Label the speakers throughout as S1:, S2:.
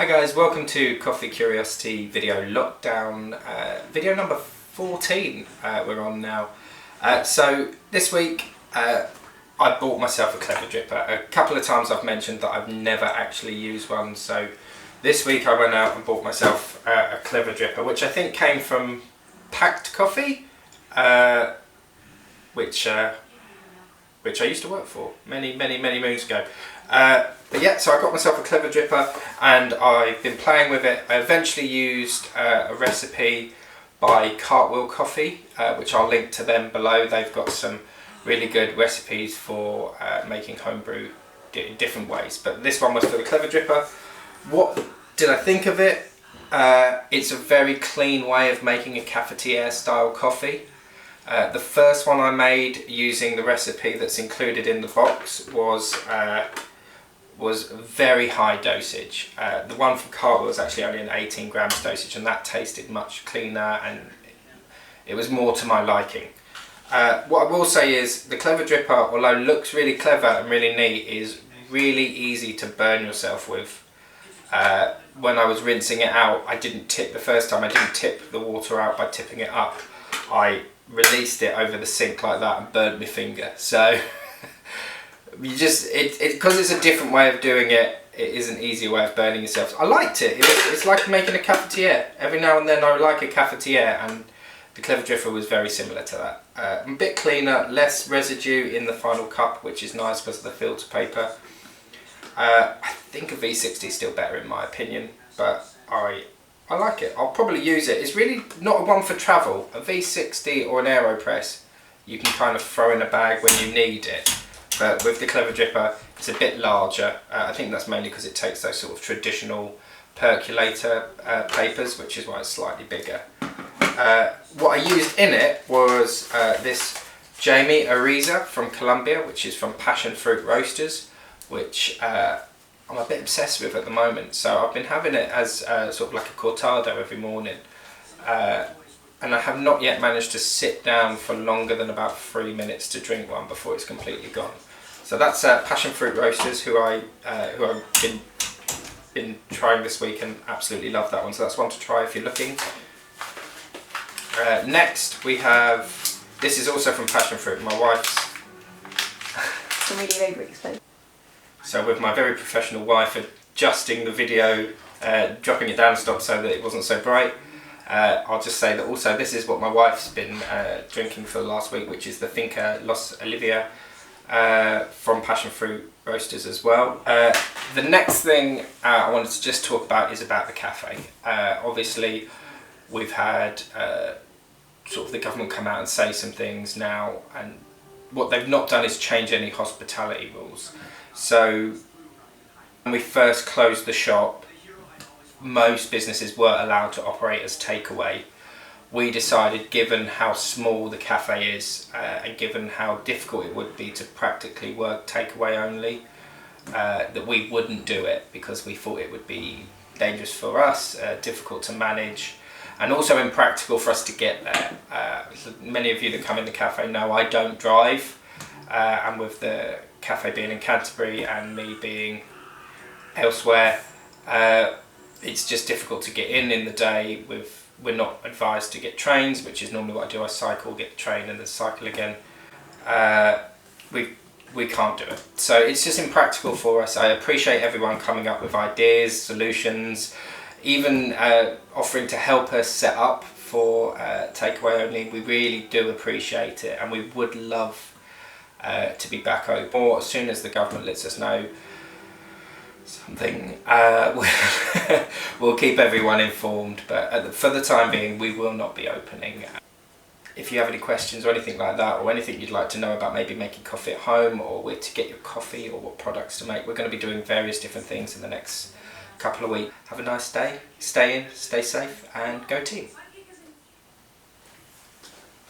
S1: Hi guys, welcome to Coffee Curiosity video lockdown, video number 14 we're on now. So this week I bought myself a Clever Dripper. A couple of times I've mentioned that I've never actually used one, so this week I went out and bought myself a Clever Dripper, which I think came from Packed Coffee, which I used to work for many moons ago. But yeah, so I got myself a Clever Dripper and I've been playing with it. I eventually used a recipe by Cartwheel Coffee, which I'll link to them below. They've got some really good recipes for making homebrew in different ways. But this one was for the Clever Dripper. What did I think of it? It's a very clean way of making a cafetiere style coffee. The first one I made using the recipe that's included in the box was very high dosage. The one from Cartwheel was actually only an 18 grams dosage, and that tasted much cleaner and it was more to my liking. What I will say is the Clever Dripper, although looks really clever and really neat, is really easy to burn yourself with. When I was rinsing it out, I didn't tip the water out by tipping it up. I released it over the sink like that and burnt my finger. So you just because it's a different way of doing it. It is an easier way of burning yourself. I liked it. It's like making a cafetiere. Every now and then I like a cafetiere, and the Clever Dripper was very similar to that. A bit cleaner, less residue in the final cup, which is nice because of the filter paper. I think a V60 is still better in my opinion, but I like it. I'll probably use it. It's really not a one for travel. A V60 or an AeroPress you can kind of throw in a bag when you need it. But with the Clever Dripper, it's a bit larger. I think that's mainly because it takes those sort of traditional percolator papers, which is why it's slightly bigger. What I used in it was this Jamie Ariza from Colombia, which is from Passion Fruit Roasters, which I'm a bit obsessed with at the moment. So I've been having it as sort of like a cortado every morning. And I have not yet managed to sit down for longer than about 3 minutes to drink one before it's completely gone. So that's Passion Fruit Roasters, who I've been trying this week and absolutely love that one. So that's one to try if you're looking. Next we have, this is also from Passion Fruit, my wife's.
S2: Can we do overexposed?
S1: So with my very professional wife adjusting the video, dropping it down a stop so that it wasn't so bright. I'll just say that also this is what my wife's been drinking for the last week, which is the Finca Los Olivia from Passion Fruit Roasters as well. The next thing I wanted to just talk about is about the cafe. Obviously we've had sort of the government come out and say some things now, and what they've not done is change any hospitality rules. So when we first closed the shop, most businesses were allowed to operate as takeaway. We decided, given how small the cafe is and given how difficult it would be to practically work takeaway only, that we wouldn't do it because we thought it would be dangerous for us, difficult to manage, and also impractical for us to get there. Many of you that come in the cafe know I don't drive, and with the cafe being in Canterbury and me being elsewhere, it's just difficult to get in the day. We're not advised to get trains, which is normally what I do. I cycle, get the train and then cycle again. We can't do it. So it's just impractical for us. I appreciate everyone coming up with ideas, solutions, even offering to help us set up for takeaway only. We really do appreciate it, and we would love to be back open. Or as soon as the government lets us know something, we'll keep everyone informed, but for the time being we will not be opening. If you have any questions or anything like that, or anything you'd like to know about maybe making coffee at home, or where to get your coffee, or what products to make, we're going to be doing various different things in the next couple of weeks. Have a nice day, stay in, stay safe, and go team.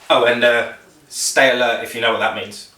S1: Oh, and stay alert, if you know what that means.